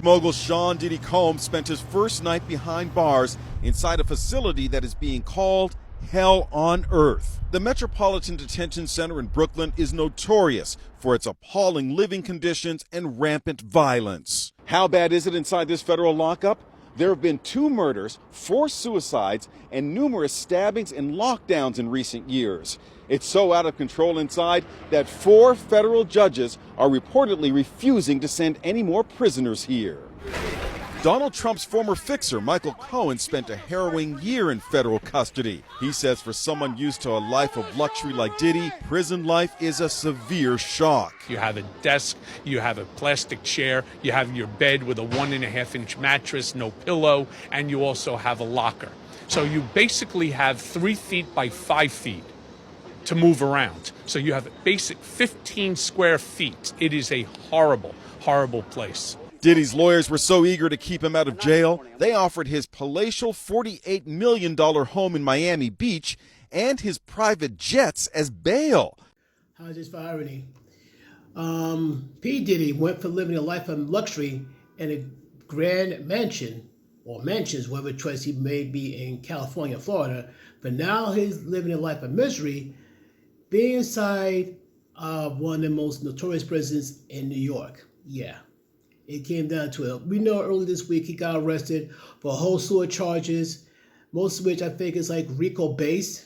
Mogul Sean Diddy Combs spent his first night behind bars inside a facility that is being called Hell on Earth. The Metropolitan Detention Center in Brooklyn is notorious for its appalling living conditions and rampant violence. How bad is it inside this federal lockup? There have been 2 murders, 4 suicides, and numerous stabbings and lockdowns in recent years. It's so out of control inside that 4 federal judges are reportedly refusing to send any more prisoners here. Donald Trump's former fixer, Michael Cohen, spent a harrowing year in federal custody. He says for someone used to a life of luxury like Diddy, prison life is a severe shock. You have a desk, you have a plastic chair, you have your bed with a 1.5-inch mattress, no pillow, and you also have a locker. So you basically have 3 feet by 5 feet to move around. So you have a basic 15 square feet. It is a horrible, horrible place. Diddy's lawyers were so eager to keep him out of jail, they offered his palatial $48 million home in Miami Beach and his private jets as bail. How's this for irony? P. Diddy went from living a life of luxury in a grand mansion, or mansions, whatever choice he may be in California, Florida, but now he's living a life of misery, being inside one of the most notorious prisons in New York. Yeah. It came down to it. We know earlier this week he got arrested for a whole slew of charges, most of which I think is like RICO-based,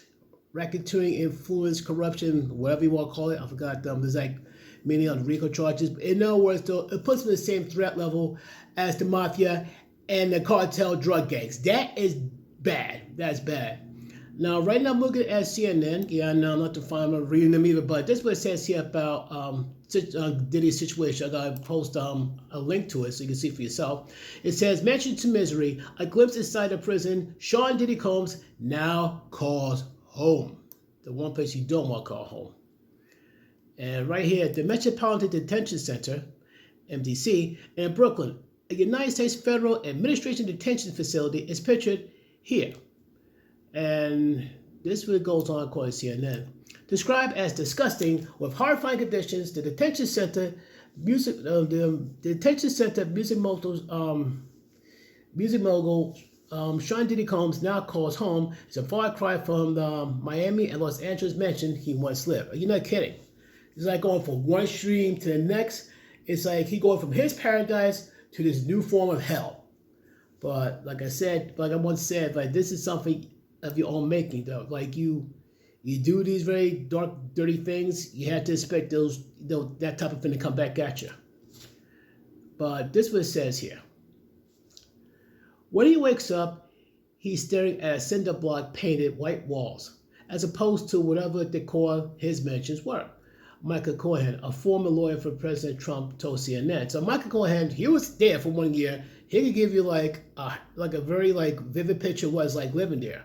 racketeering, influence, corruption, whatever you want to call it. I forgot. There's like many other RICO charges. In other words, though, it puts him in the same threat level as the mafia and the cartel drug gangs. That is bad. That's bad. Now, right now I'm looking at CNN. Yeah, I know I'm not to find I'm reading them either, but this is what it says here about Diddy's situation. I gotta post a link to it so you can see for yourself. It says, "Mansion to misery, a glimpse inside the prison. Sean Diddy Combs now calls home." The one place you don't want to call home. And right here at the Metropolitan Detention Center, MDC, in Brooklyn, a United States Federal Administration detention facility is pictured here. And this really goes on according to CNN. Described as disgusting with horrifying conditions, the detention center music mogul Sean Diddy Combs now calls home. It's a far cry from the Miami and Los Angeles mansion he once lived. You're not kidding. It's like going from one extreme to the next. It's like he going from his paradise to this new form of hell. But like I said, like I once said, like this is something of your own making, though. Like you do these very dark, dirty things, you have to expect that type of thing to come back at you. But this is what it says here. When he wakes up, he's staring at a cinder block painted white walls, as opposed to whatever decor his mansions were. Michael Cohen, a former lawyer for President Trump, told CNN. So Michael Cohen, he was there for 1 year. He could give you like a very vivid picture of what it's like living there.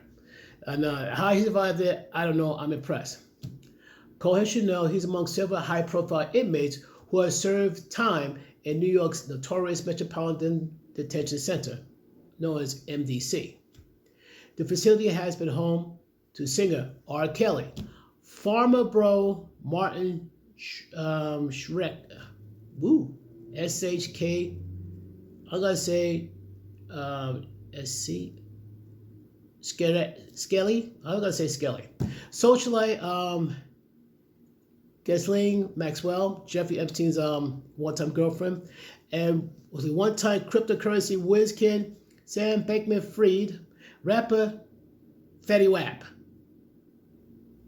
And how he survived it, I don't know. I'm impressed. Cohen should know he's among several high-profile inmates who have served time in New York's notorious Metropolitan Detention Center, known as MDC. The facility has been home to singer R. Kelly, Farmer Bro Martin Shrek, SHK, I'm going to say SC, Skelly, I'm going to say Skelly, Socialite, Ghislaine Maxwell, Jeffrey Epstein's one-time girlfriend, and was a one-time cryptocurrency whiz kid, Sam Bankman-Fried, rapper Fetty Wap.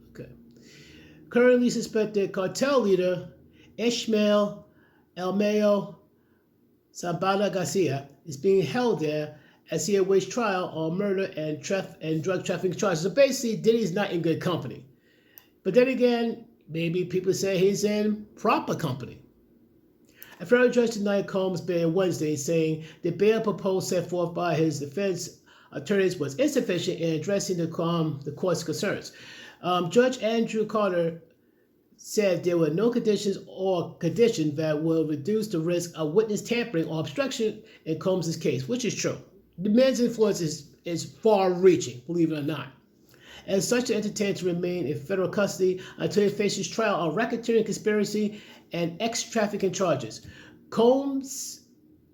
Okay. Currently suspected cartel leader Ishmael Elmayo Sabata Garcia is being held there as he awaits trial on murder and drug trafficking charges. So basically, Diddy's not in good company. But then again, maybe people say he's in proper company. A federal judge denied Combs' bail Wednesday, saying the bail proposal set forth by his defense attorneys was insufficient in addressing the court's concerns. Judge Andrew Carter said there were no conditions that will reduce the risk of witness tampering or obstruction in Combs' case, which is true. The man's influence is far-reaching, believe it or not. and such an entertained to remain in federal custody until he faces trial on racketeering conspiracy and ex-trafficking charges. Combs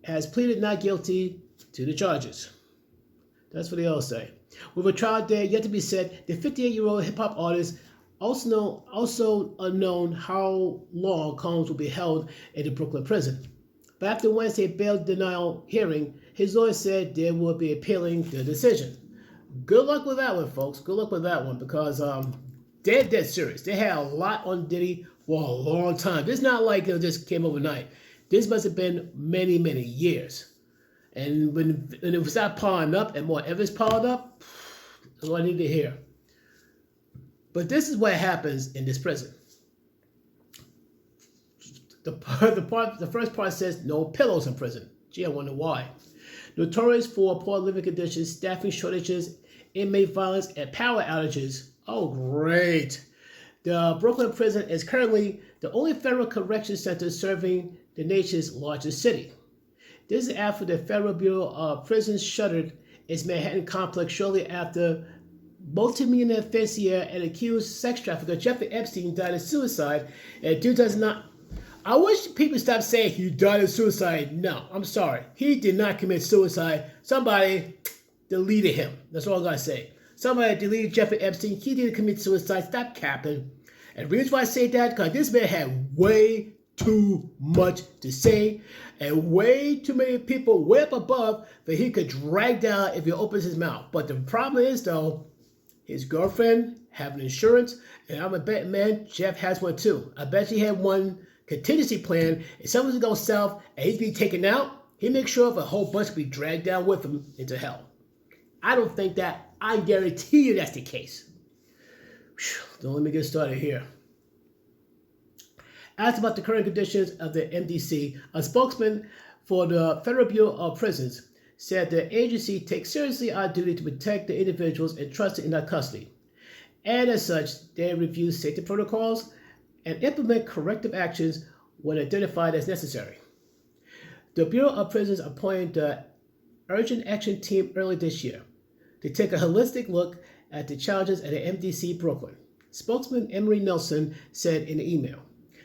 has pleaded not guilty to the charges. That's what they all say. With a trial date yet to be set, the 58-year-old hip-hop artist also unknown how long Combs will be held in the Brooklyn prison. But after Wednesday bail denial hearing, his lawyer said they will be appealing the decision. Good luck with that one, folks. Good luck with that one, because they're dead serious. They had a lot on Diddy for a long time. This is not like it just came overnight. This must have been many, many years. And when it started piling up and more evidence piled up, that's what I need to hear. But this is what happens in this prison. The first part says no pillows in prison. Gee, I wonder why. Notorious for poor living conditions, staffing shortages, inmate violence, and power outages. Oh, great. The Brooklyn prison is currently the only federal correction center serving the nation's largest city. This is after the Federal Bureau of Prisons shuttered its Manhattan complex shortly after multi-millionaire financier and accused sex trafficker Jeffrey Epstein died of suicide in 2009. I wish people stop saying he died of suicide. No, I'm sorry. He did not commit suicide. Somebody deleted him. That's all I gotta say. Somebody deleted Jeffrey Epstein. He didn't commit suicide. Stop capping. And the reason why I say that, because this man had way too much to say and way too many people way up above that he could drag down if he opens his mouth. But the problem is, though, his girlfriend have an insurance, and I'm a bet, man, Jeff has one too. I bet he had one contingency plan. If someone's going south and he's being taken out, he makes sure of a whole bunch to be dragged down with him into hell. I don't think that. I guarantee you that's the case. Don't let me get started here. Asked about the current conditions of the MDC, a spokesman for the Federal Bureau of Prisons said the agency takes seriously our duty to protect the individuals entrusted in our custody. And as such, they review safety protocols and implement corrective actions when identified as necessary. The Bureau of Prisons appointed the Urgent Action Team early this year to take a holistic look at the challenges at the MDC Brooklyn. Spokesman Emery Nelson said in an email,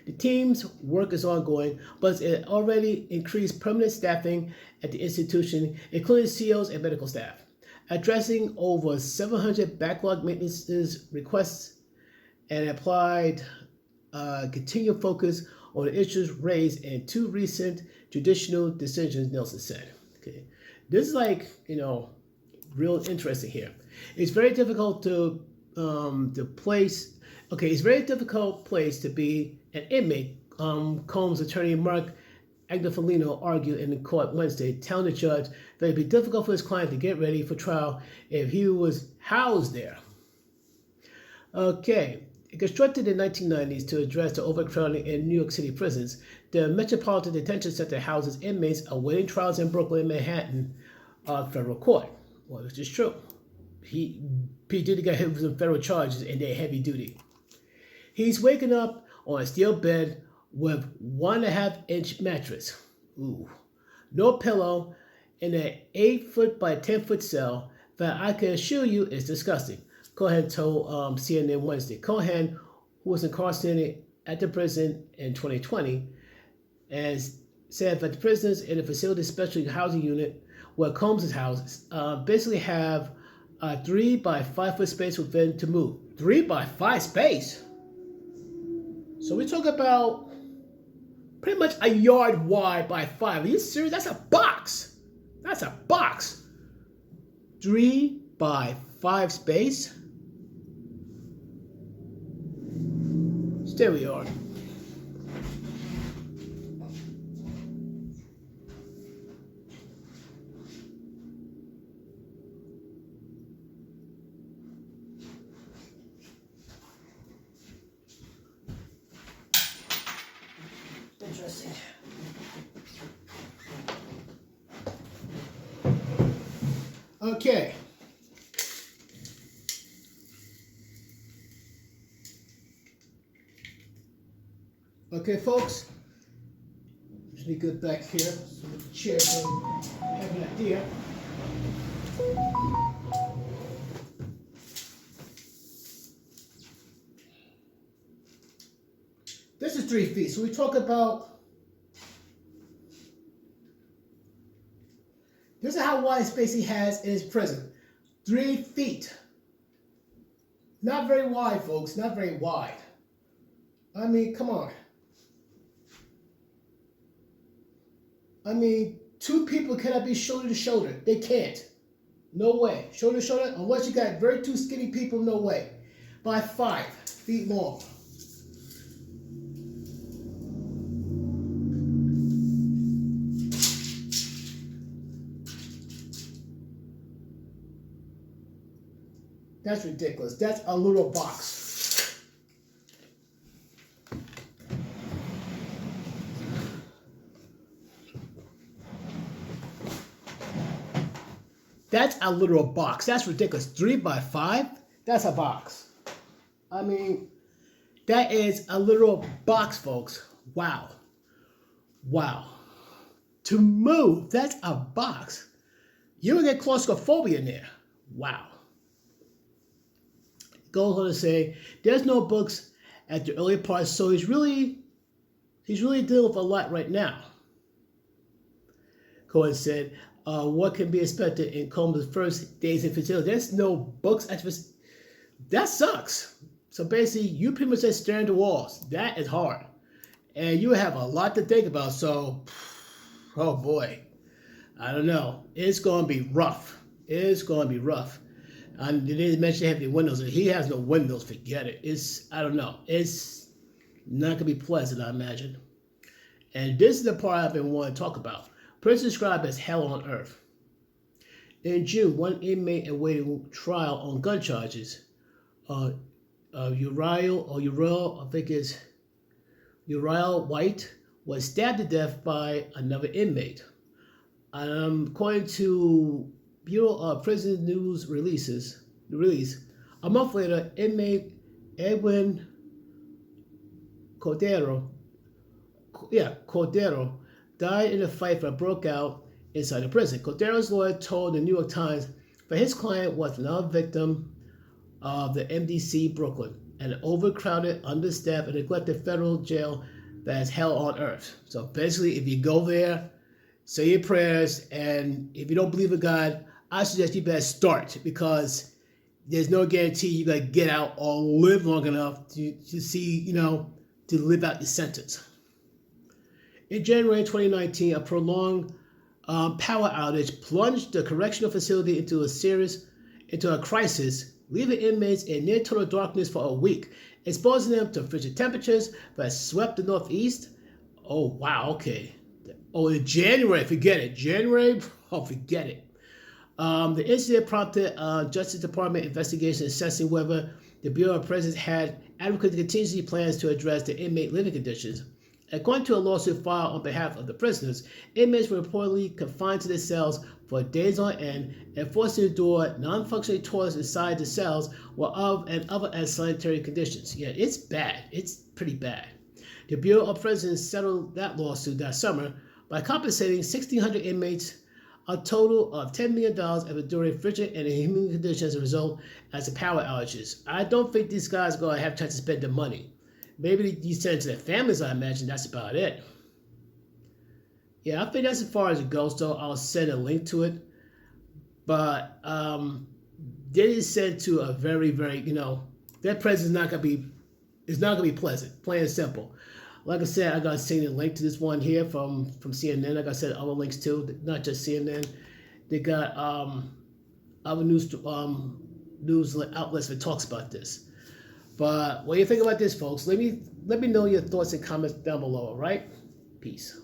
the team's work is ongoing, but it already increased permanent staffing at the institution, including CEOs and medical staff, addressing over 700 backlog maintenance requests and applied continued focus on the issues raised in two recent judicial decisions, Nelson said. Okay. This is like, real interesting here. It's very difficult to place. Okay, it's a very difficult place to be an inmate. Combs' attorney Mark Agnofolino argued in the court Wednesday, telling the judge that it'd be difficult for his client to get ready for trial if he was housed there. Okay. Constructed in the 1990s to address the overcrowding in New York City prisons, the Metropolitan Detention Center houses inmates awaiting trials in Brooklyn and Manhattan federal court. Well, this is true. PDiddy got hit with some federal charges and they're heavy duty. He's waking up on a steel bed with 1.5-inch mattress. Ooh. No pillow in an 8-foot by 10-foot cell that I can assure you is disgusting. Cohen told CNN Wednesday. Cohen, who was incarcerated at the prison in 2020, and said that the prisoners in the facility special housing unit where Combs is housed basically have a 3 by 5 foot space within to move. 3 by 5 space? So we talk about pretty much a yard wide by 5. Are you serious? That's a box. That's a box. 3 by 5 space? There we are. Interesting. Okay. Okay, folks. Let me get back here so the chair can have an idea. This is 3 feet. So we talk about, this is how wide space he has in his prison. 3 feet. Not very wide, folks. Not very wide. I mean, come on. I mean, 2 people cannot be shoulder to shoulder. They can't. No way. Shoulder to shoulder, unless you got very 2 skinny people, no way. By 5 feet long. That's ridiculous. That's a little box. That's a literal box. That's ridiculous. 3 by 5? That's a box. I mean, that is a literal box, folks. Wow. Wow. To move, that's a box. You would get claustrophobia in there. Wow. Goes on to say, there's no books at the early parts, so he's really dealing with a lot right now. Cohen said, what can be expected in Combs' first days in facility? There's no books at this. That sucks. So basically, you pretty much just staring at the walls. That is hard. And you have a lot to think about, so, oh boy. I don't know. It's going to be rough. It's going to be rough. And they didn't mention having windows. If he has no windows, forget it. I don't know. It's not going to be pleasant, I imagine. And this is the part I've been wanting to talk about. Prison described as hell on earth. In June, one inmate awaiting trial on gun charges, Uriel White, was stabbed to death by another inmate. According to Bureau of Prison News release, a month later, inmate Edwin Cordero died in a fight that broke out inside the prison. Cordero's lawyer told the New York Times that his client was another victim of the MDC Brooklyn, an overcrowded, understaffed, and neglected federal jail that is hell on earth. So basically, if you go there, say your prayers, and if you don't believe in God, I suggest you better start, because there's no guarantee you're going to get out or live long enough to see, to live out your sentence. In January 2019, a prolonged power outage plunged the correctional facility into a crisis, leaving inmates in near total darkness for a week, exposing them to frigid temperatures that swept the Northeast. Oh, wow, okay. Oh, in January, forget it. January, oh, forget it. The incident prompted Justice Department investigation assessing whether the Bureau of Prisons had adequate contingency plans to address the inmate living conditions. According to a lawsuit filed on behalf of the prisoners, inmates were reportedly confined to their cells for days on end and forced to endure non-functioning toilets inside the cells and other unsanitary conditions. Yeah, it's bad. It's pretty bad. The Bureau of Prisons settled that lawsuit that summer by compensating 1,600 inmates a total of $10 million of enduring frigid and inhuman conditions as a result as the power outages. I don't think these guys are going to have time to spend the money. Maybe you send it to their families, I imagine. That's about it. Yeah, I think that's as far as it goes, though. I'll send a link to it. But Diddy sent to a very, very, that presence is not going to be pleasant, plain and simple. Like I said, I got to send a link to this one here from CNN. Like I said, other links too, not just CNN. They got other news outlets that talks about this. But what do you think about this, folks? Let me know your thoughts and comments down below, all right? Peace.